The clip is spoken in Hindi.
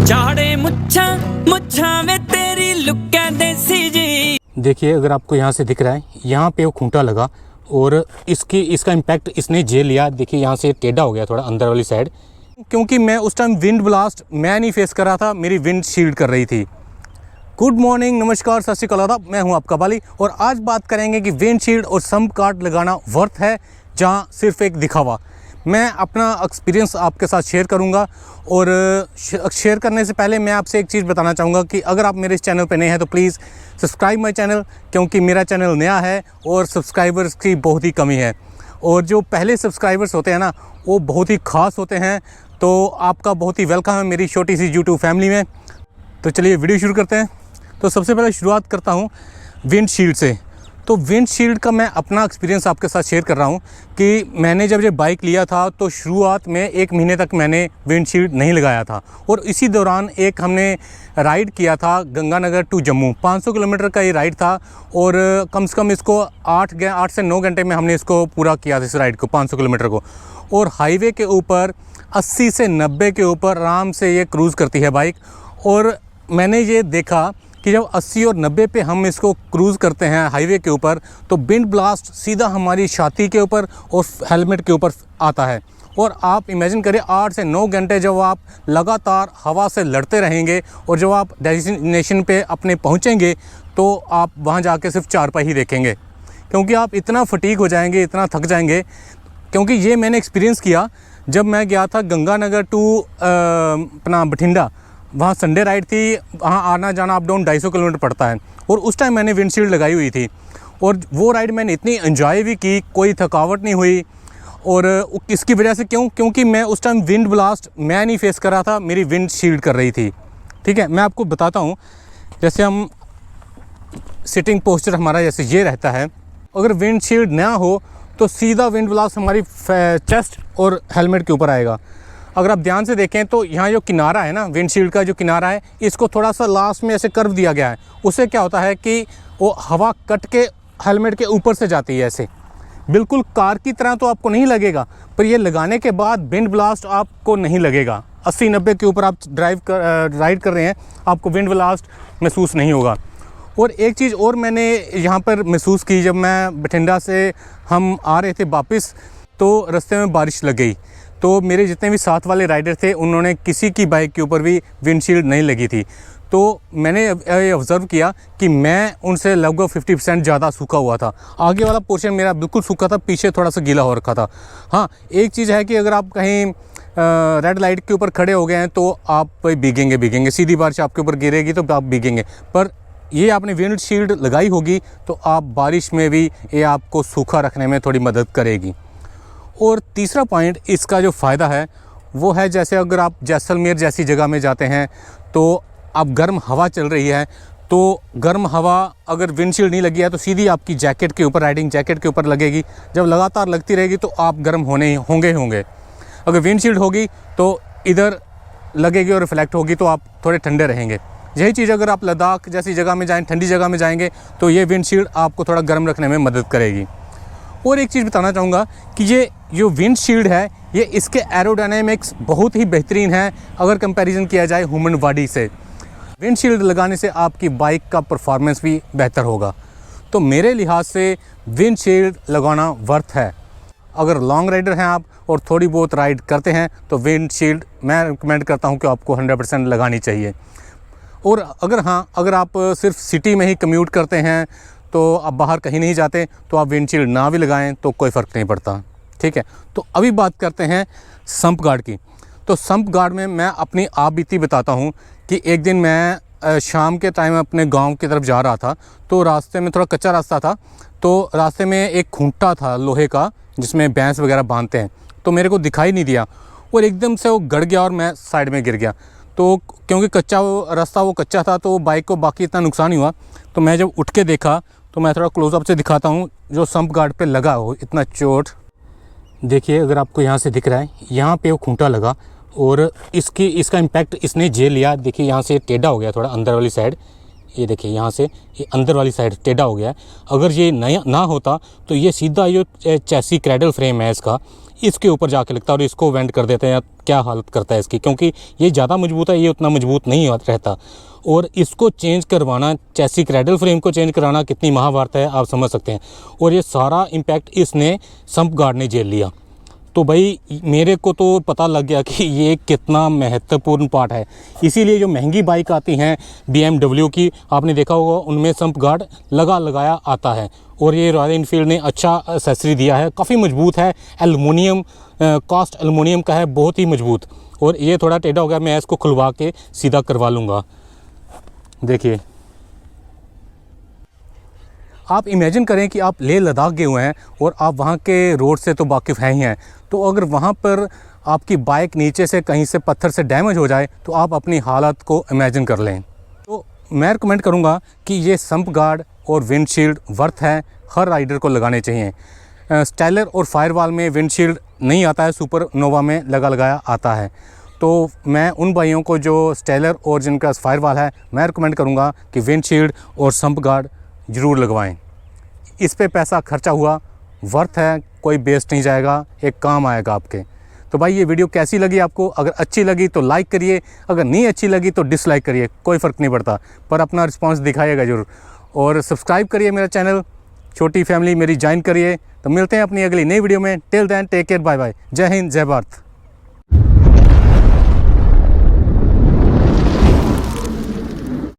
झाड़े मुच्छा मुच्छा में तेरी लुक्का देसी जी। देखिए अगर आपको यहाँ से दिख रहा है, यहाँ पे वो खूंटा लगा और इसका इम्पैक्ट इसने झेल लिया। देखिए यहाँ से टेढ़ा हो गया थोड़ा अंदर वाली साइड, क्योंकि मैं उस टाइम विंड ब्लास्ट मैं नहीं फेस कर रहा था, मेरी विंड शील्ड कर रही थी। गुड मॉर्निंग, नमस्कार, सत श्री अकाल आदाब, मैं हूं आपका बाली और आज बात करेंगे कि विंड शील्ड और सम्प गार्ड लगाना वर्थ है जहां सिर्फ एक दिखावा। मैं अपना एक्सपीरियंस आपके साथ शेयर करूंगा और शेयर करने से पहले मैं आपसे एक चीज़ बताना चाहूँगा कि अगर आप मेरे इस चैनल पर नए हैं तो प्लीज़ सब्सक्राइब माई चैनल, क्योंकि मेरा चैनल नया है और सब्सक्राइबर्स की बहुत ही कमी है और जो पहले सब्सक्राइबर्स होते हैं ना वो बहुत ही ख़ास होते हैं। तो आपका बहुत ही वेलकम है मेरी छोटी सी यूट्यूब फैमिली में। तो चलिए वीडियो शुरू करते हैं। तो सबसे पहले शुरुआत करता हूँ विंड शील्ड से। तो विंड शील्ड का मैं अपना एक्सपीरियंस आपके साथ शेयर कर रहा हूँ कि मैंने जब ये बाइक लिया था तो शुरुआत में 1 महीने तक मैंने विंड शील्ड नहीं लगाया था और इसी दौरान एक हमने राइड किया था गंगानगर टू जम्मू। 500 किलोमीटर का ये राइड था और कम से कम इसको 8 से 9 घंटे में हमने इसको पूरा किया था, इस राइड को 500 किलोमीटर को। और हाईवे के ऊपर 80 से 90 के ऊपर आराम से ये क्रूज़ करती है बाइक। और मैंने ये देखा कि जब 80 और 90 पे हम इसको क्रूज़ करते हैं हाईवे के ऊपर तो विंड ब्लास्ट सीधा हमारी छाती के ऊपर और हेलमेट के ऊपर आता है। और आप इमेजिन करें 8 से 9 घंटे जब आप लगातार हवा से लड़ते रहेंगे और जब आप डेस्टिनेशन पे अपने पहुंचेंगे तो आप वहां जाके सिर्फ चारपाई ही देखेंगे, क्योंकि आप इतना फटीग हो जाएंगे, इतना थक जाएंगे। क्योंकि ये मैंने एक्सपीरियंस किया जब मैं गया था गंगानगर टू अपना बठिंडा। वहाँ संडे राइड थी, वहाँ आना जाना अप डाउन 250 किलोमीटर पड़ता है और उस टाइम मैंने विंडशील्ड लगाई हुई थी और वो राइड मैंने इतनी एंजॉय भी की, कोई थकावट नहीं हुई। और इसकी वजह से क्योंकि मैं उस टाइम विंड ब्लास्ट मैं नहीं फेस कर रहा था, मेरी विंड शील्ड कर रही थी। ठीक है, मैं आपको बताता हूँ। जैसे हम सिटिंग पोस्चर हमारा जैसे ये रहता है, अगर विंड शील्ड ना हो तो सीधा विंड ब्लास्ट हमारी चेस्ट और हेलमेट के ऊपर आएगा। अगर आप ध्यान से देखें तो यहाँ जो किनारा है ना, विंडशील्ड का जो किनारा है, इसको थोड़ा सा लास्ट में ऐसे कर्व दिया गया है। उससे क्या होता है कि वो हवा कट के हेलमेट के ऊपर से जाती है ऐसे। बिल्कुल कार की तरह तो आपको नहीं लगेगा, पर ये लगाने के बाद विंड ब्लास्ट आपको नहीं लगेगा। 80-90 के ऊपर आप राइड कर रहे हैं, आपको विंड ब्लास्ट महसूस नहीं होगा। और एक चीज़ और मैंने यहाँ पर महसूस की, जब मैं बठिंडा से हम आ रहे थे वापस तो रास्ते में बारिश लग गई। तो मेरे जितने भी साथ वाले राइडर थे उन्होंने किसी की बाइक के ऊपर भी विंडशील्ड नहीं लगी थी। तो मैंने ये ऑब्ज़र्व किया कि मैं उनसे लगभग 50% ज़्यादा सूखा हुआ था। आगे वाला पोर्शन मेरा बिल्कुल सूखा था, पीछे थोड़ा सा गीला हो रखा था। हाँ, एक चीज़ है कि अगर आप कहीं रेड लाइट के ऊपर खड़े हो गए हैं तो आप भीगेंगे, सीधी बारिश आपके ऊपर गिरेगी तो आप भीगेंगे। पर ये आपने विंडशील्ड लगाई होगी तो आप बारिश में भी ये आपको सूखा रखने में थोड़ी मदद करेगी। और तीसरा पॉइंट इसका जो फ़ायदा है वो है, जैसे अगर आप जैसलमेर जैसी जगह में जाते हैं तो अब गर्म हवा चल रही है, तो गर्म हवा अगर विंडशील्ड नहीं लगी है तो सीधी आपकी जैकेट के ऊपर, राइडिंग जैकेट के ऊपर लगेगी। जब लगातार लगती रहेगी तो आप गर्म होंगे। अगर विंडशील्ड होगी तो इधर लगेगी और रिफ्लेक्ट होगी तो आप थोड़े ठंडे रहेंगे। यही चीज़ अगर आप लद्दाख जैसी जगह में जाएँ, ठंडी जगह में जाएंगे तो ये विंडशील्ड आपको थोड़ा गर्म रखने में मदद करेगी। और एक चीज़ बताना चाहूँगा कि ये जो विंडशील्ड है ये इसके एरोडायनेमिक्स बहुत ही बेहतरीन है अगर कंपैरिजन किया जाए ह्यूमन बॉडी से। विंडशील्ड लगाने से आपकी बाइक का परफॉर्मेंस भी बेहतर होगा। तो मेरे लिहाज से विंडशील्ड लगाना वर्थ है। अगर लॉन्ग राइडर हैं आप और थोड़ी बहुत राइड करते हैं तो विंडशील्ड मैं रिकमेंड करता हूँ कि आपको 100% लगानी चाहिए। और अगर आप सिर्फ सिटी में ही कम्यूट करते हैं तो आप बाहर कहीं नहीं जाते तो आप विंडशील्ड ना भी लगाएं तो कोई फ़र्क नहीं पड़ता। ठीक है, तो अभी बात करते हैं सम्प गार्ड की। तो सम्प गार्ड में मैं अपनी आप बीती बताता हूँ कि एक दिन मैं शाम के टाइम अपने गांव की तरफ जा रहा था तो रास्ते में थोड़ा कच्चा रास्ता था, तो रास्ते में एक खूंटा था लोहे का जिसमें भैंस वगैरह बांधते हैं, तो मेरे को दिखाई नहीं दिया और एकदम से वो गड़ गया और मैं साइड में गिर गया। तो क्योंकि रास्ता वो कच्चा था तो बाइक को बाकी इतना नुकसान नहीं हुआ। तो मैं जब उठ के देखा तो मैं थोड़ा क्लोज़अप से दिखाता हूँ जो सम्प गार्ड पे लगा हो इतना चोट। देखिए अगर आपको यहाँ से दिख रहा है, यहाँ पे वो खूंटा लगा और इसका इम्पैक्ट इसने झेल लिया। देखिए यहाँ से टेढ़ा हो गया थोड़ा अंदर वाली साइड, ये देखिए यहाँ से ये अंदर वाली साइड टेढ़ा हो गया है। अगर ये ना होता तो ये सीधा जो चैसी क्रैडल फ्रेम है इसका, इसके ऊपर जाके लगता और इसको वेंट कर देते हैं या क्या हालत करता है इसकी, क्योंकि ये ज़्यादा मजबूत है, ये उतना मजबूत नहीं रहता। और इसको चेंज करवाना, चैसी क्रैडल फ्रेम को चेंज कराना कितनी महाभारत है आप समझ सकते हैं। और ये सारा इम्पैक्ट इसने सम्प गार्ड ने झेल लिया। तो भाई मेरे को तो पता लग गया कि ये कितना महत्वपूर्ण पार्ट है। इसीलिए जो महंगी बाइक आती हैं BMW की, आपने देखा होगा उनमें सम्प गार्ड लगाया आता है। और ये रॉयल एनफील्ड ने अच्छा एक्सेसरी दिया है, काफ़ी मजबूत है, एलुमिनियम कास्ट एलुमिनियम का है, बहुत ही मजबूत। और ये थोड़ा टेढ़ा हो गया, मैं इसको खुलवा के सीधा करवा लूँगा। देखिए, आप इमेजिन करें कि आप लेह लद्दाख गए हुए हैं और आप वहाँ के रोड से तो वाकिफ़ हैं ही हैं, तो अगर वहाँ पर आपकी बाइक नीचे से कहीं से पत्थर से डैमेज हो जाए तो आप अपनी हालत को इमेजिन कर लें। तो मैं रिकमेंड करूँगा कि ये सम्प गार्ड और विंडशील्ड वर्थ है, हर राइडर को लगाने चाहिए। स्टाइलर और फायरवॉल में विंडशील्ड नहीं आता है, सुपर नोवा में लगाया आता है। तो मैं उन भाइयों को जो स्टाइलर और जिनका फायरवॉल है, मैं रिकमेंड करूँगा कि विंडशील्ड और सम्प गार्ड ज़रूर लगवाएं। इस पे पैसा खर्चा हुआ, वर्थ है, कोई वेस्ट नहीं जाएगा, एक काम आएगा आपके। तो भाई ये वीडियो कैसी लगी आपको? अगर अच्छी लगी तो लाइक करिए, अगर नहीं अच्छी लगी तो डिसलाइक करिए, कोई फ़र्क नहीं पड़ता, पर अपना रिस्पांस दिखाइएगा ज़रूर। और सब्सक्राइब करिए मेरा चैनल, छोटी फैमिली मेरी ज्वाइन करिए। तो मिलते हैं अपनी अगली नई वीडियो में। Till then take care, bye bye, जय हिंद, जय भारत।